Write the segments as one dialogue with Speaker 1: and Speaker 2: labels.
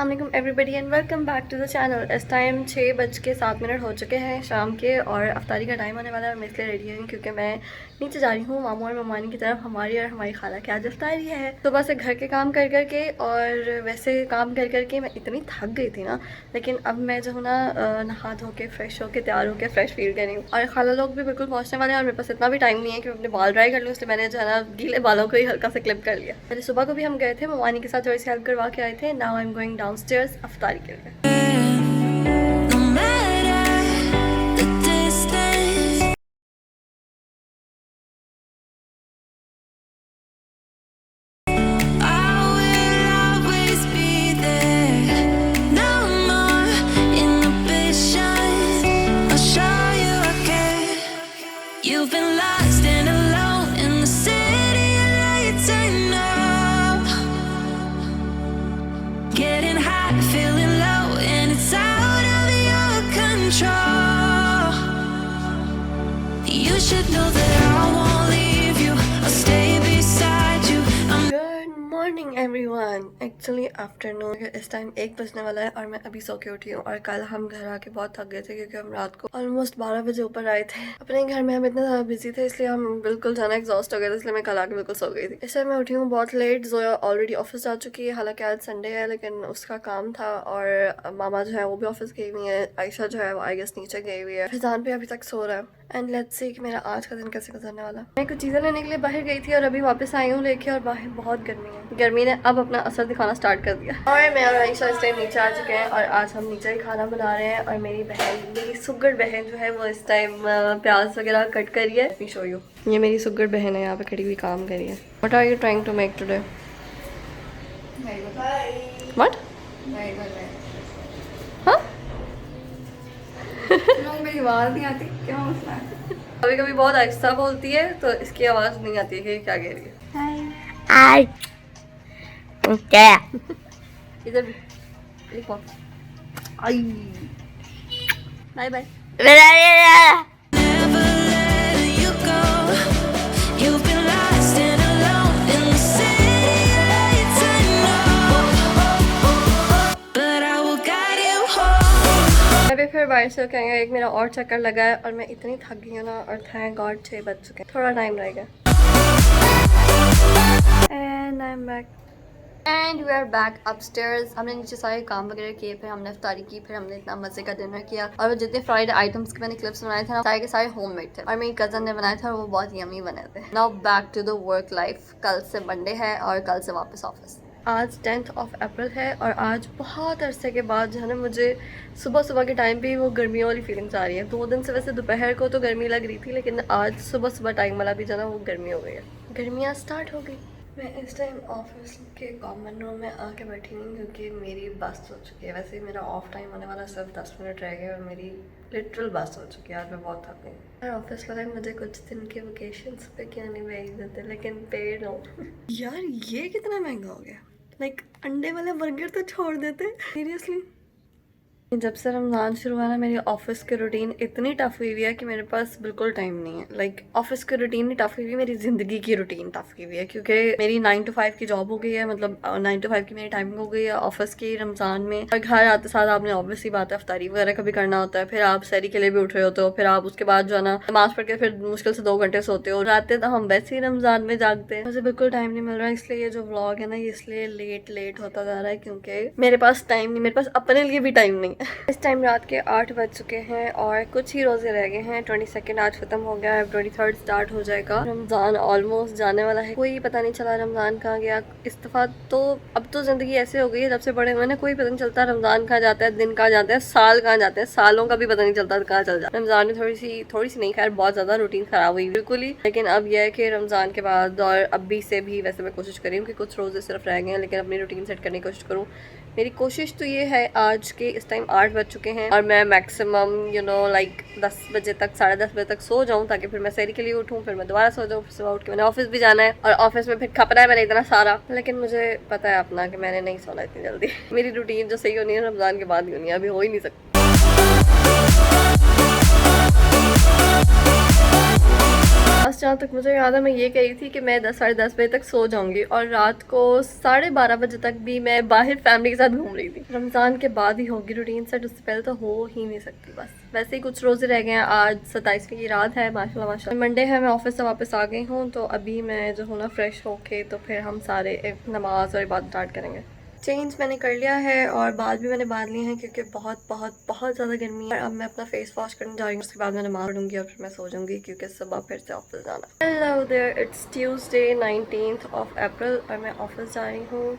Speaker 1: अस्सलाम everybody and welcome back to the channel. इस time 6:07 हो चुके हैं शाम के और अफ्तारी का टाइम होने वाला है और मैं इसलिए रेडी हूँ क्योंकि मैं नीचे जा रही हूँ मामू और ममानी की तरफ। हमारी और हमारी खाला की आज अफ्तारी है। सुबह से घर के काम कर कर के और वैसे काम कर कर के मैं इतनी थक गई थी ना, लेकिन अब मैं जो हूँ ना नहा धो के फ्रेश होके तैयार होकर फ्रेश फील कर रही हूँ। और खाला लोग भी बिल्कुल पहुँचने वाले हैं और मेरे पास इतना भी टाइम नहीं है कि मैं अपने बाल ड्राई कर लूँ, इसलिए मैंने जो है ना गीले बालों को ही हल्का से क्लिप कर लिया। पहले सुबह को भी हम गए थे, ममानी के साथ थोड़ी सी हेल्प करवा के आए थे। Now I am going downstairs अफ्तारी के लिए।
Speaker 2: You've been lost and alone in the city of lights. I know, getting high, feeling low, and it's out of your control. You should know that I won't leave you. I'll stay beside you.
Speaker 1: Good morning everyone. Actually afternoon इस time 1 बजने वाला है और मैं अभी सो के उठी हूँ। और कल हम घर आके बहुत थक गए थे क्योंकि हम रात को ऑलमोस्ट 12 बजे ऊपर आए थे अपने घर में। हम इतने ज़्यादा बिजी थे इसलिए हम बिल्कुल जाना एग्जॉस्ट हो गए थे, इसलिए मैं कल आके बिल्कुल सो गई थी। इस टाइम मैं उठी हूँ बहुत लेट। जोया ऑलरेडी ऑफिस जा चुकी है, हालांकि आज संडे है लेकिन उसका काम था। और मामा जो है वो भी ऑफिस गई हुई है। आयशा जो है वो आई गेस नीचे गई हुई है। फिजान भी अभी तक सो रहा है। एंड लेट्स सी कि मेरा आज का दिन कैसे गुजरने वाला। मैं कुछ चीज़ें लेने के लिए बाहर गई थी और अभी वापस आई हूँ लेके, और बाहर बहुत गर्मी है। गर्मी ने अब अपना असर दिखाना स्टार्ट कर दिया और मैं और आयशा इस टाइम नीचे आ चुके हैं और आज हम नीचे ही खाना बना रहे हैं। और मेरी बहन, मेरी सुगड़ बहन जो है वो इस टाइम प्याज वगैरह कट करी है। मी शो यू, ये मेरी सुगड़ बहन है, यहाँ पे खड़ी हुई काम करी है। What are you trying to make today? What? हाँ,
Speaker 3: मेरी आवाज नहीं आती, क्या मसला है?
Speaker 1: कभी कभी बहुत आहिस्ता बोलती है तो इसकी आवाज़ नहीं आती है कि क्या कह रही है। इधर भी लिखो आई। Bye bye.
Speaker 2: Never let you go. You've been lost and alone in the city of lights. I know, but I will guide you home.
Speaker 1: अभी फिर बाहर से कहेंगे। एक मेरा और चक्कर लगा है और मैं इतनी थक गई हूँ ना। और थैंक गॉड 6 बज चुके हैं, थोड़ा टाइम रह गया। And I am back and we are back upstairs. हमने नीचे सारे काम वगैरह किए, फिर हमने इफ्तारी की, फिर हमने इतना मजे का डिनर किया। और वो जितने फ्राइड आइटम्स के मैंने क्लिप्स बनाए थे ना, सारे के सारे होममेड थे और मेरी कज़न ने बनाए थे और वो बहुत यमी बने थे। Now back to the work life. कल से मंडे है और कल से वापस ऑफिस। आज 10th of April है और आज बहुत अरसे के बाद जो है ना मुझे सुबह सुबह के टाइम पे ही वो गर्मियों वाली फीलिंग्स आ रही है। 2 दिन से वैसे दोपहर को तो गर्मी लग रही थी, लेकिन आज सुबह सुबह टाइम वाला भी जो है ना वो गर्मी हो गई है। गर्मियाँ स्टार्ट हो गई। मैं इस टाइम ऑफिस के कॉमन रूम में आके बैठी हूँ क्योंकि मेरी बस हो चुकी है। वैसे मेरा ऑफ टाइम होने वाला सिर्फ 10 मिनट रह गए और मेरी लिटरल बस हो चुकी है। आज मैं बहुत थक गई। यार ऑफिस वाले मुझे कुछ दिन के वेकेशंस पे क्यों नहीं भेज देते, लेकिन पेड हो। यार ये कितना महंगा हो गया। लाइक अंडे वाले बर्गर तो छोड़ देते सीरियसली। जब से रमज़ान शुरू हुआ ना, मेरी ऑफिस की रूटीन इतनी टफ हुई हुई है कि मेरे पास बिल्कुल टाइम नहीं है। लाइक ऑफिस की रूटीन नहीं टफ हुई हुई, मेरी ज़िंदगी की रूटीन टफ हुई हुई है क्योंकि मेरी 9 to 5 की जॉब हो गई है। मतलब 9 to 5 की मेरी टाइमिंग हो गई है ऑफिस की रमज़ान में। और घर आते साथ आपने ऑब्वियसली बात है अफ्तारी वगैरह का भी करना होता है। फिर आप सहरी के लिए भी उठ रहे होते हो, फिर आप उसके बाद जो है ना नमाज पढ़ के फिर मुश्किल से 2 घंटे सोते हो। रातें तो हम वैसे ही रमज़ान में जागते हैं। मुझे बिल्कुल टाइम नहीं मिल रहा है, इसलिए ये जो व्लॉग है ना ये इसलिए लेट होता जा रहा है क्योंकि मेरे पास टाइम नहीं, मेरे पास अपने लिए भी टाइम नहीं है। इस टाइम रात के 8 बज चुके हैं और कुछ ही रोजे रह गए हैं। 22 आज खत्म हो गया है, 23 स्टार्ट हो जाएगा। रमजान ऑलमोस्ट जाने वाला है, कोई पता नहीं चला रमजान कहाँ गया। इस दफा तो अब तो जिंदगी ऐसे हो गई है, जब से बड़े हुए ना कोई पता नहीं चलता रमजान कहाँ जाता है, दिन कहाँ जाता है, साल कहाँ जाते हैं, सालों का भी पता नहीं चलता कहाँ चल जाता है। रमजान में थोड़ी सी नहीं, खैर बहुत ज्यादा रूटीन खराब हुई बिल्कुल ही। लेकिन अब यह है कि रमजान के बाद और अभी से भी वैसे मैं कोशिश कर रही हूँ कि कुछ रोजे सिर्फ रह गए हैं, लेकिन अपनी रूटीन सेट करने की कोशिश करूँ। मेरी कोशिश तो ये है आज के इस टाइम 8 बज चुके हैं और मैं मैक्सिमम लाइक 10 बजे तक 10:30 बजे तक सो जाऊं ताकि फिर मैं सहरी के लिए उठूं, फिर मैं दोबारा सो जाऊं, फिर सुबह उठ के मैंने ऑफिस भी जाना है और ऑफिस में फिर खपना है मैंने इतना सारा। लेकिन मुझे पता है अपना कि मैंने नहीं सोना इतनी जल्दी। मेरी रूटीन जो सही होनी है रमजान के बाद ही होनी है, अभी हो ही नहीं सकती। जहाँ तक मुझे याद है मैं ये कही थी कि मैं 10 साढ़े 10 बजे तक सो जाऊंगी और रात को 12:30 बजे तक भी मैं बाहर फैमिली के साथ घूम रही थी। रमज़ान के बाद ही होगी रूटीन सेट, उससे पहले तो हो ही नहीं सकती। बस वैसे ही कुछ रोज़े रह गए हैं। आज 27वीं की रात है, माशाल्लाह माशाल्लाह। मंडे है, मैं ऑफिस से वापस आ गई हूँ, तो अभी मैं जो हूँ ना फ्रेश होके तो फिर हम सारे एक नमाज और इबादत स्टार्ट करेंगे। चेंज मैंने कर लिया है और बाल भी मैंने बांध लिए हैं क्योंकि बहुत बहुत बहुत ज़्यादा गर्मी है। अब मैं अपना फेस वॉश करने जा रही हूँ, उसके बाद मैं नमाज पढ़ूंगी और फिर मैं सो जाऊंगी क्योंकि सुबह फिर से ऑफिस जाना। Hello there, it's Tuesday 19th of April और मैं ऑफिस जा रही हूँ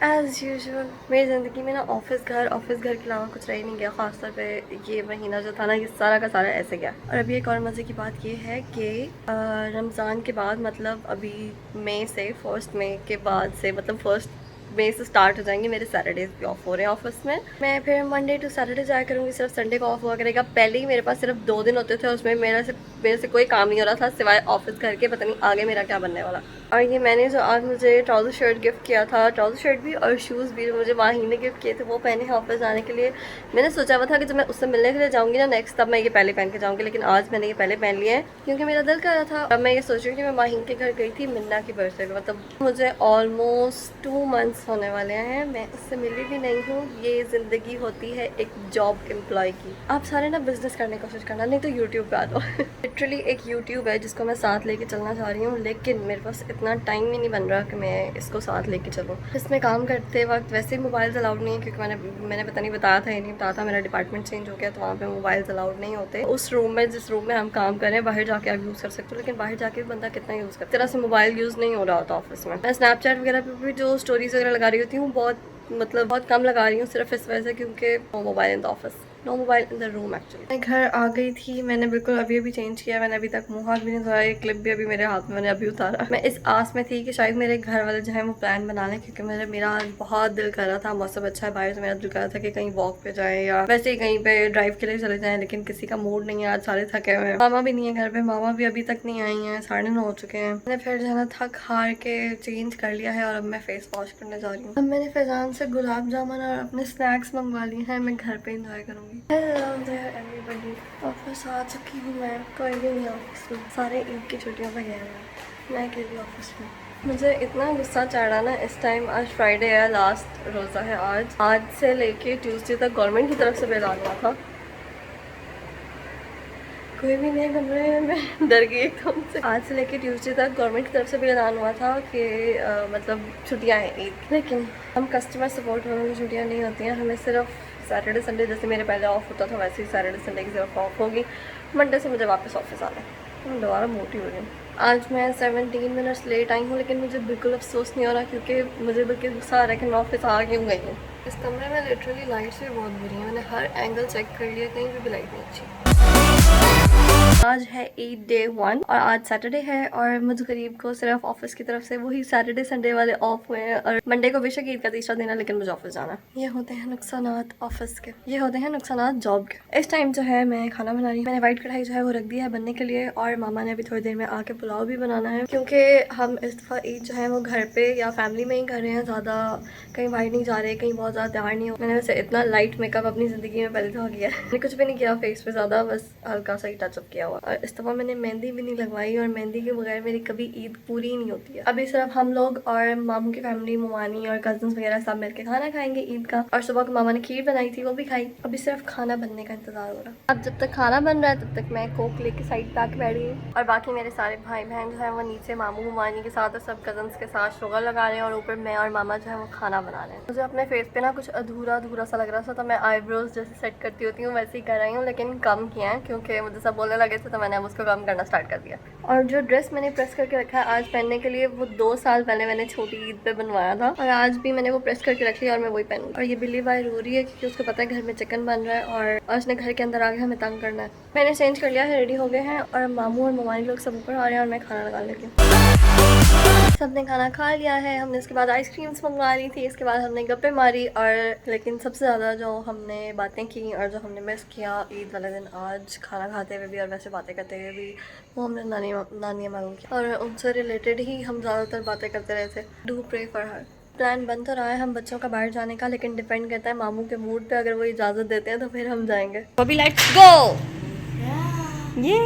Speaker 1: एज़ यूजुअल। मेरी ज़िंदगी में ना ऑफिस घर के अलावा कुछ रह ही नहीं गया। ख़ासतौर पे ये महीना जो था ना, ये सारा का सारा ऐसे गया। और अभी एक और मज़े की बात ये है कि रमज़ान के बाद मतलब अभी मई से 1 मई के बाद से मतलब 1 मई से स्टार्ट हो जाएंगे मेरे सैटरडेज भी ऑफ हो रहे हैं ऑफिस में। मैं फिर मंडे टू सैटरडे जाया करूँगी, सिर्फ संडे को ऑफ हुआ करेगा। पहले ही मेरे पास सिर्फ 2 दिन होते थे, उसमें मेरे से कोई काम नहीं हो रहा था सिवाय ऑफिस करके। पता नहीं आगे मेरा क्या बनने वाला। और ये मैंने जो आज मुझे ट्राउज़र शर्ट गिफ्ट किया था, ट्राउज़र शर्ट भी और शूज़ भी जो मुझे माही ने गिफ्ट किए थे, वो पहने हैं ऑफिस जाने के लिए। मैंने सोचा हुआ था कि जब मैं उससे मिलने के लिए जाऊँगी ना नेक्स्ट, तब मैं ये पहले पहन के जाऊँगी, लेकिन आज मैंने ये पहले पहन लिया है क्योंकि मेरा दिल कर रहा था। अब मैं ये सोच रही हूँ कि मैं माही के घर गई थी मिन्ना की बर्थडे पे, मतलब मुझे ऑलमोस्ट 2 मंथ्स होने वाले हैं, मैं उससे मिली भी नहीं हूँ। ये ज़िंदगी होती है एक जॉब एम्प्लॉय की। आप सारे ना बिजनेस करने की कोशिश करना, नहीं तो यूट्यूब पे आ जाओ। लिटरली एक यूट्यूब है जिसको मैं साथ लेके चलना चाह रही हूँ, लेकिन मेरे पास इतना टाइम ही नहीं बन रहा कि मैं इसको साथ लेके चलूँ। इसमें काम करते वक्त वैसे ही मोबाइल्स अलाउड नहीं है क्योंकि मैंने पता नहीं बताया था या नहीं बताया था, मेरा डिपार्टमेंट चेंज हो गया तो वहाँ पे मोबाइल्स अलाउड नहीं होते। उस रूम में जिस रूम में हम काम कर रहे हैं बाहर जाके आप यूज़ कर सकते हो, लेकिन बाहर जाके बंदा कितना यूज़ करता है। तरह से मोबाइल यूज़ नहीं हो रहा होता ऑफिस में। मैं स्नैपचैट वगैरह पे भी जो स्टोरीज वगैरह लगा रही होती हूँ बहुत कम लगा रही हूँ, सिर्फ इस वजह से क्योंकि mobile in the office, no mobile in the room actually. मैं घर आ गई थी, मैंने बिल्कुल अभी चेंज किया, मैंने अभी तक मुँह हाथ भी नहीं धोया। ये क्लिप भी अभी मेरे हाथ में मैंने अभी उतारा। मैं इस आस में थी कि शायद मेरे घर वाले जो है वो प्लान बना लें क्योंकि मेरा आज बहुत दिल कर रहा था। मौसम अच्छा है बाहर, से मेरा दिल कर रहा था कि कहीं वॉक पे जाए या वैसे ही कहीं पे ड्राइव के लिए चले जाएं, लेकिन किसी का मूड नहीं है। आज सारे थके हुए हैं, मामा भी नहीं है घर पे, मामा भी अभी तक नहीं आई हैं, 9:30 हो चुके हैं। मैंने फिर जो है ना थक हार के चेंज कर लिया है और अब मैं फेस वॉश करने जा रही हूँ। अब मैंने फैजान से गुलाब जामुन और अपने स्नैक्स मंगवा लिए हैं, मैं घर पे इंजॉय करूँगी। हेलो एवरीबॉडी, ऑफिस आ चुकी हूँ मैं। कोई भी नहीं ऑफिस में, सारे ईद की छुट्टियों पर गए हैं, मैं अकेली ऑफिस में। मुझे इतना गुस्सा चढ़ा ना इस टाइम। आज फ्राइडे है, लास्ट रोज़ा है आज से लेके ट्यूसडे तक गवर्नमेंट की तरफ से ऐलान हुआ था। कोई भी नहीं कमरे में, मैं डर गई एकदम से। आज से लेके ट्यूसडे तक गवर्नमेंट की तरफ से भी ऐलान हुआ था कि मतलब छुट्टियाँ हैं ईद, लेकिन हम कस्टमर सपोर्ट वालों की छुट्टियाँ नहीं होती हैं। हमें सिर्फ सैटरडे संडे, जैसे मेरे पहले ऑफ होता था वैसे ही सैटरडे संडे की सिर्फ ऑफ होगी। मंडे से मुझे वापस ऑफिस आना है। मैं दोबारा मोटी हो रही हूँ। आज मैं 17 मिनट्स लेट आई हूँ, लेकिन मुझे बिल्कुल अफसोस नहीं हो रहा क्योंकि मुझे बिल्कुल गुस्सा आ रहा है कि मैं ऑफिस आ क्यों गई हूँ। इस कमरे में लिटरली लाइट्स भी बहुत बुरी हैं, मैंने हर एंगल चेक कर लिया, कहीं भी लाइट नहीं अच्छी। आज है ईद डे 1 और आज सैटरडे है और मुझ गरीब को सिर्फ ऑफिस की तरफ से वही सैटरडे संडे वाले ऑफ हुए हैं और मंडे को बेशक ईद का तीसरा दिन है, लेकिन मुझे ऑफिस जाना। ये होते हैं नुकसानात ऑफिस के, ये होते हैं नुकसानात जॉब के। इस टाइम जो है मैं खाना बना रही हूँ। मैंने वाइट कढ़ाई जो है वो रख दी है बनने के लिए और मामा ने अभी थोड़ी देर में आके पुलाव भी बनाना है क्योंकि हम इस दफ़ा ईद जो है वो घर पे या फैमिली में ही कर रहे हैं, ज़्यादा कहीं बाहर नहीं जा रहे, कहीं बहुत ज़्यादा तैयार नहीं हो। मैंने वैसे इतना लाइट मेकअप अपनी ज़िंदगी में पहले तो किया है, मैंने कुछ भी नहीं किया फेस पे ज़्यादा, बस हल्का सा ही टचअप किया हुआ। और इस दफ़ा मैंने मेहंदी भी नहीं लगवाई और मेहंदी के बगैर मेरी कभी ईद पूरी ही नहीं होती है। अभी सिर्फ हम लोग और मामू की फैमिली, मुमानी और कजन्स वगैरह सब मिलके खाना खाएंगे ईद का। और सुबह को मामा ने खीर बनाई थी, वो भी खाई। अभी सिर्फ खाना बनने का इंतजार हो रहा। अब जब तक खाना बन रहा है तब तक मैं कोक लेके साइड पे आके बैठी हूँ और बाकी मेरे सारे भाई बहन जो है वो नीचे मामू मुमानी के साथ और सब कजन्स के साथ शुगर लगा रहे हैं और ऊपर मैं और मामा जो है वो खाना बना रहे हैं। मुझे अपने फेस पे ना कुछ अधूरा सा लग रहा था, तो मैं आईब्रोज जैसे सेट करती होती हूँ वैसे ही कर रही हूँ, लेकिन कम किया है क्योंकि मुझे सब बोलने लगे थे तो मैंने अब उसको कम करना स्टार्ट कर दिया। और जो ड्रेस मैंने प्रेस करके रखा है आज पहनने के लिए, वो 2 साल पहले मैंने छोटी ईद पे बनवाया था और आज भी मैंने वो प्रेस करके रख लिया और मैं वही पहनूँ। और ये बिल्ली भाई रो रही है क्योंकि उसको पता है घर में चिकन बन रहा है और उसने घर के अंदर आके हमें तंग करना है। मैंने चेंज कर लिया है, रेडी हो गए हैं और मामू और ममानी लोग सब ऊपर आ रहे हैं और मैं खाना लगा लेती हूँ। सबने खाना खा लिया है, हमने इसके बाद आइसक्रीम्स मंगवा ली थी, इसके बाद हमने गप्पे मारी और लेकिन सबसे ज़्यादा जो हमने बातें की और जो हमने मिस किया ईद वाले दिन, आज खाना खाते हुए भी और वैसे बातें करते हुए भी, वो हमने नानी मालूम किया और उनसे रिलेटेड ही हम ज़्यादातर बातें करते रहे थे। Do pray for her. Plan बन तो रहा है हम बच्चों का बाहर जाने का, लेकिन डिपेंड करता है मामू के मूड पे। अगर वो इजाज़त देते हैं तो फिर हम जाएंगे। अभी लेट्स गो। ये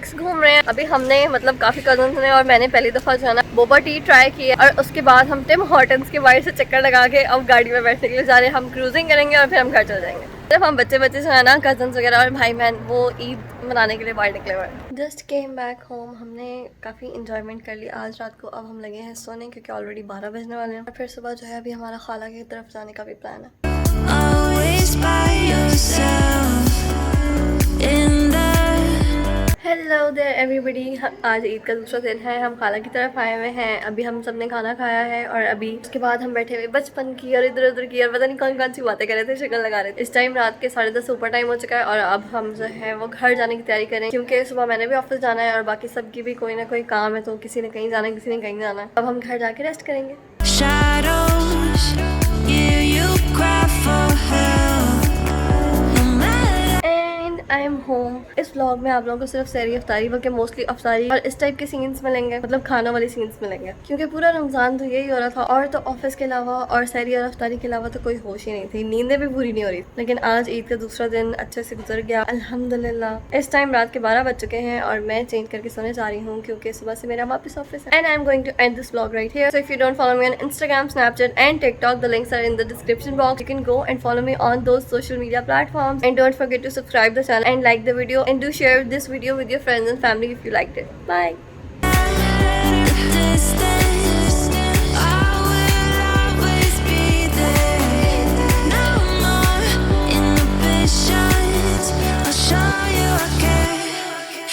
Speaker 1: स्टारबक्स घूम रहे हैं। अभी हमने मतलब काफी कजन्स ने और मैंने पहली दफा जो है ना बोबा टी ट्राई किया और उसके बाद हम टिम हॉर्टन्स के बाहर से चक्कर लगा के अब गाड़ी में बैठने के लिए जा रहे हैं। हम क्रूजिंग करेंगे और फिर हम घर चले जाएंगे। जब हम बच्चे जो है ना कजन्स वगैरह और भाई बहन वो ईद मनाने के लिए बाहर निकले हुए हैं। Just came back home. हमने काफ़ी इंजॉयमेंट कर लिया आज रात को। अब हम लगे हैं सोने क्योंकि ऑलरेडी 12 बजने वाले हैं और फिर सुबह जो है अभी हमारा खाला की तरफ जाने का भी प्लान है।
Speaker 2: Always by yourself in the
Speaker 1: hello there everybody. आज ईद का दूसरा दिन है। हम खाला की तरफ आए हुए हैं। अभी हम सब ने खाना खाया है और अभी उसके बाद हम बैठे हुए बचपन की और इधर उधर की और पता नहीं कौन कौन सी बातें कर रहे थे, शक्ल लगा रहे थे। इस टाइम रात के 10:30 ऊपर टाइम हो चुका है और अब हम जो है वो घर जाने की तैयारी करें क्योंकि सुबह मैंने भी ऑफिस जाना है और बाकी सबकी भी कोई ना कोई काम है, तो किसी ने कहीं जाना है किसी ने कहीं जाना है। अब हम घर जाके रेस्ट करेंगे।
Speaker 2: shadows, hear you cry for help. No matter
Speaker 1: and I am home. इस व्लॉग में आप लोगों को सिर्फ सहरी अफ्तारी बल्कि मोस्टली अफ्तारी और इस टाइप के सीन्स मिलेंगे, मतलब खाना वाले सीन्स मिलेंगे क्योंकि पूरा रमजान तो यही हो रहा था और तो ऑफिस के अलावा और सहरी और अफ्तारी के अलावा तो कोई होश ही नहीं थी, नींदें भी पूरी नहीं हो रही। लेकिन आज ईद का दूसरा दिन अच्छे से गुजर गया अल्हम्दुलिल्लाह। इस टाइम रात के 12 बज चुके हैं और मैं चेंज करके सोने जा रही हूँ क्योंकि सुबह से मेरा वापस ऑफिस है। And I am going to end this vlog right here. So if you don't follow me on Instagram, Snapchat and TikTok, the links are in the description box. You can go and follow me on those social media platforms and don't forget to subscribe the channel and like the video and do share this video with your friends and family if you liked it. Bye.
Speaker 2: this